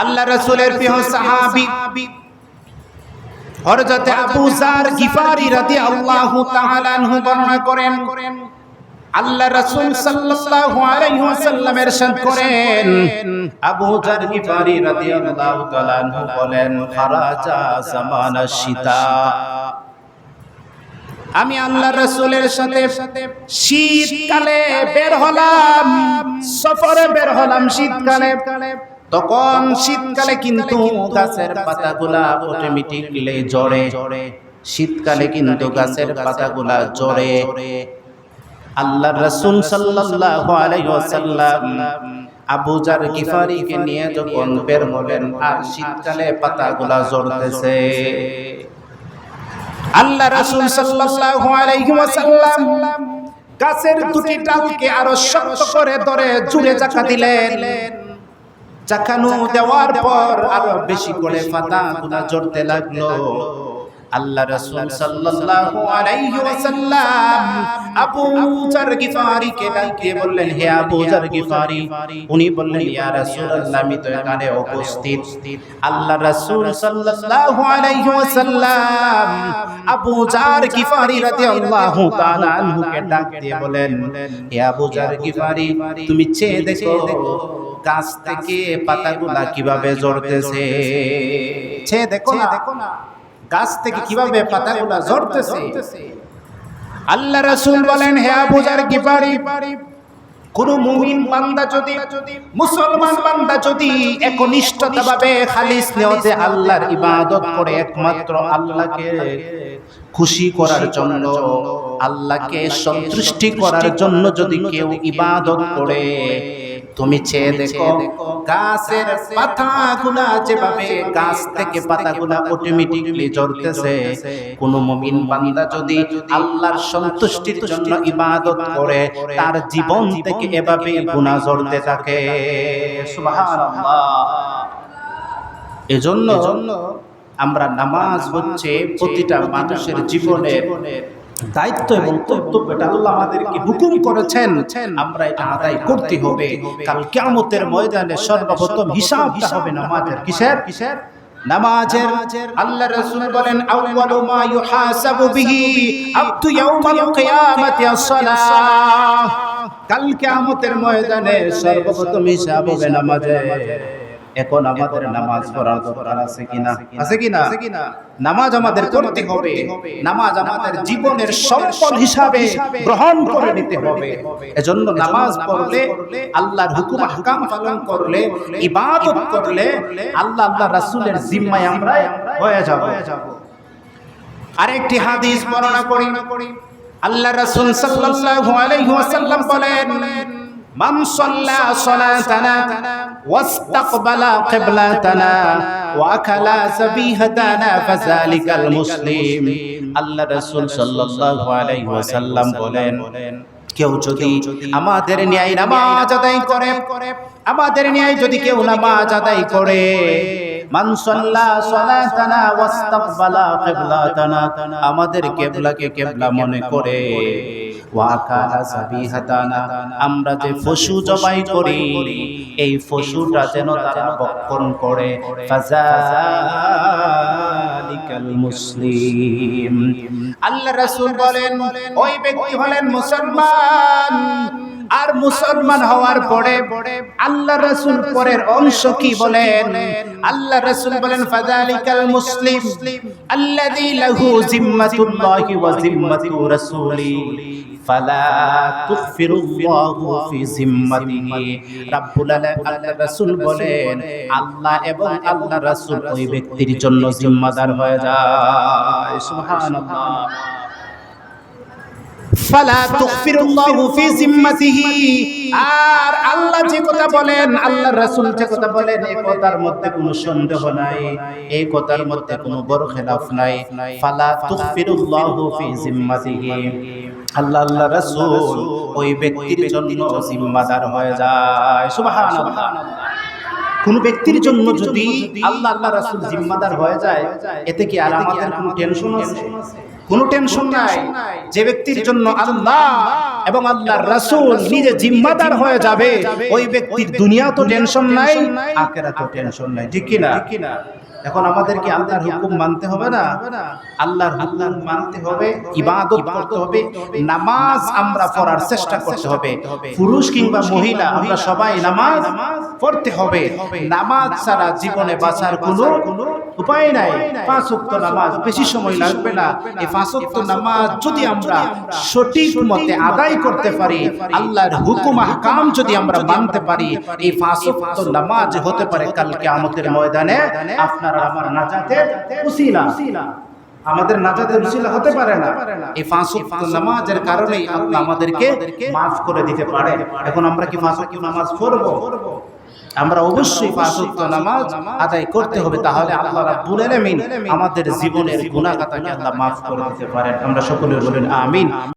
আল্লাহ রাসূলের প্রিয় সাহাবী হযরত আবু যার গিফারি রাদিয়াল্লাহু তাআলা আনহু বর্ণনা করেন, আল্লাহ রাসূল সাল্লাল্লাহু আলাইহি ওয়াসাল্লাম ইরশাদ করেন, আবু যার গিফারি রাদিয়াল্লাহু তাআলা আনহু বলেন, খারাজা জামানাশ শীতা, আমি আল্লাহ রাসূলের সাথে শীতকালে বের হলাম, সফরে বের হলাম শীতকালে। তখন শীতকালে কিন্তু গাছের পাতাগুলা অটোমেটিকলি ঝরে, শীতকালে কিন্তু গাছের পাতাগুলা ঝরে। আল্লাহর রাসূল সাল্লাল্লাহু আলাইহি ওয়াসাল্লাম আবু যার গিফারিকে নিয়ে যখন বের হলেন, আর শীতকালে পাতাগুলা ঝরতেছে, আল্লাহ রাসূল সাল্লাল্লাহু আলাইহি ওয়াসাল্লাম গাছের দুটি ডালকে আরো শক্ত করে ধরে জুড়ে জাকা দিলেন। জাকানো দেওয়ার পর আরো বেশি করে পাতাগুলা ঝরতে লাগলো। আল্লাহ রাসূল সাল্লাল্লাহু আলাইহি ওয়াসাল্লাম আবু যার গিফারিকে ডাকিয়ে বললেন, হে আবু যার গিফারি। উনি বললেন, ইয়া রাসূলুল্লাহ, আমি তো এখানে উপস্থিত। আল্লাহ রাসূল সাল্লাল্লাহু আলাইহি ওয়াসাল্লাম আবু যার গিফারি রাদিয়াল্লাহু তাআলা আনহুকে ডাক দিয়ে বলেন, হে আবু যার গিফারি, তুমি চেয়ে দেখো গাছ থেকে পাতাগুলা কিভাবে ঝরতেছে। চেয়ে দেখো না গাছ থেকে কিভাবে পাতাগুলা ঝরতেছে। আল্লাহ রাসূল বলেন, হে আবু যার গিফারি, কোন মুমিন বান্দা যদি, মুসলমান বান্দা যদি একনিষ্ঠতাভাবে খালিস নিয়তে আল্লাহর ইবাদত করে, একমাত্র আল্লাহকে খুশি করার জন্য, আল্লাহকে সন্তুষ্টি করার জন্য যদি কেউ ইবাদত করে, তুমি চেয়ে দেখো গাছের পাতাগুলা যেভাবে গাছ থেকে পাতাগুলা অটোমেটিকলি ঝরতেছে, কোন মুমিন বান্দা যদি আল্লাহর সন্তুষ্টির জন্য ইবাদত করে, তার জীবন থেকে এভাবে গুনাহ ঝরতে থাকে। সুবহানাল্লাহ। এজন্য আমরা নামাজ হচ্ছে প্রতিটা মানুষের জীবনের দায়িত্ব এবং কর্তব্যটা আল্লাহ আমাদেরকে হুকুম করেছেন, আমরা এটা আদায় করতে হবে। কাল কিয়ামতের ময়দানে সর্বপ্রথম হিসাবটা হবে নামাজের। কিসের? নামাজের। আল্লাহ রাসূল বলেন, আউয়ালু মা ইউহাসাবু বিহি আবদু ইয়াউমাল কিয়ামাতি আস-সালাহ। কাল কিয়ামতের ময়দানে সর্বপ্রথম হিসাব হবে নামাজের। এখন আমাদের নামাজ পড়ার দরকার আছে কিনা? নামাজ আমাদের পড়তে হবে। নামাজ আমাদের জীবনের সম্পদ হিসাবে গ্রহণ করে নিতে হবে। এজন্য নামাজ পড়লে, আল্লাহর হুকুম আহকাম পালন করলে, ইবাদত করলে আল্লাহ রাসূলের জিম্মায় আমরা হয়ে যাব। আরেকটি হাদিস বর্ণনা করি। আল্লাহ রাসূল সাল্লাল্লাহু আলাইহি ওয়াসাল্লাম বলেন, মান সাল্লা সালাতানা ওয়াস্তাকবালা কিবলাতানা ওয়া আকালা সাবিহাতানা ফাযালিকাল মুসলিম। আল্লাহ রাসূল সাল্লাল্লাহু আলাইহি ওয়াসাল্লাম বলেন, কেউ যদি আমাদের ন্যায় নামাজ আদায় করে, আমাদের ন্যায় যদি কেউ নামাজ আদায় করে, মান সাল্লা সালাতানা ওয়াস্তাকবালা কিবলাতানা, আমাদের কিবলাকে কিবলা মনে করে, ওয়াকালা সাবিহাতানা, আমরা যে পশু জবাই করি এই পশুটা যেন তারা ভক্ষণ করে, ফাযালিকাল মুসলিম। আল্লাহ রাসূল বলেন, ওই ব্যক্তি হলেন মুসলমান। আর মুসলমান হওয়ার পরে আল্লাহ রাসূল পরের অংশ কি বলেন? আল্লাহ রাসূল বলেন, ফাযালিকাল মুসলিম আল্লাযী লাহু জিম্মাতুল্লাহি ওয়া জিম্মাতু রাসূলি ফালা তুগফিরুল্লাহু ফি জিম্মাতিহি। রাব্বুল আলামিন আল্লাহ রাসূল বলেন, আল্লাহ এবং আল্লাহ রাসূল ওই ব্যক্তির জন্য জিম্মাদার হয়ে যায়। সুবহানাল্লাহ। ফালা তুগফিরুল্লাহু ফি জিম্মাতিহি। আর আল্লাহ যে কথা বলেন, আল্লাহর রাসূল যে কথা বলেন, এই কথার মধ্যে কোনো সন্দেহ নাই, এই কথার মধ্যে কোনো বড় খেলাফ নাই। ফালা তুগফিরুল্লাহু ফি জিম্মাতিহি, আল্লাহ রাসূল ওই ব্যক্তির জন্য জিম্মাদার হয়ে যায়। সুবহানাল্লাহ। কোন ব্যক্তির জন্য যদি আল্লাহ রাসূল জিম্মাদার হয়ে যায়, এতে কি আর আমাদের কোনো টেনশন আছে? কোনো টেনশন নাই। যে ব্যক্তির জন্য আল্লাহ এবং আল্লাহর রাসূল নিজে জিম্মাদার হয়ে যাবে, ওই ব্যক্তির দুনিয়া তো টেনশন নাই, আখিরাতেও টেনশন নাই। ঠিক কি না? এখন আমাদেরকে আল্লাহর হুকুম মানতে হবে না? আল্লাহর হুকুম মানতে হবে, ইবাদত করতে হবে, নামাজ আমরা পড়ার চেষ্টা করতে হবে। পুরুষ কিংবা মহিলা আমরা সবাই নামাজ পড়তে হবে। নামাজ ছাড়া জীবনে বাঁচার কোনো উপায় নাই। 5 ওয়াক্ত নামাজ বেশি সময় লাগবে না। এই 5 ওয়াক্ত নামাজ যদি আমরা সঠিক মতে আদায় করতে পারি, আল্লাহর হুকুম আহকাম যদি আমরা মানতে পারি, এই 5 ওয়াক্ত নামাজ হতে পারে কাল কিয়ামতের ময়দানে আপনার আমার নাজাতের উসিলা। আমাদের নাজাতের উসিলা হতে পারে না, এই 5 ওয়াক্ত নামাজের কারণেই আল্লাহ আমাদেরকে মাফ করে দিতে পারে। এখন আমরা কি 5 ওয়াক্ত নামাজ পড়ব? আমরা অবশ্যই 5 ওয়াক্ত নামাজ আদায় করতে হবে, তাহলে আল্লাহ রাব্বুল আলামিন আমাদের জীবনের গুনাহ খাতাকে আল্লাহ মাফ করে দিতে পারেন। আমরা সকলে বলেন আমিন।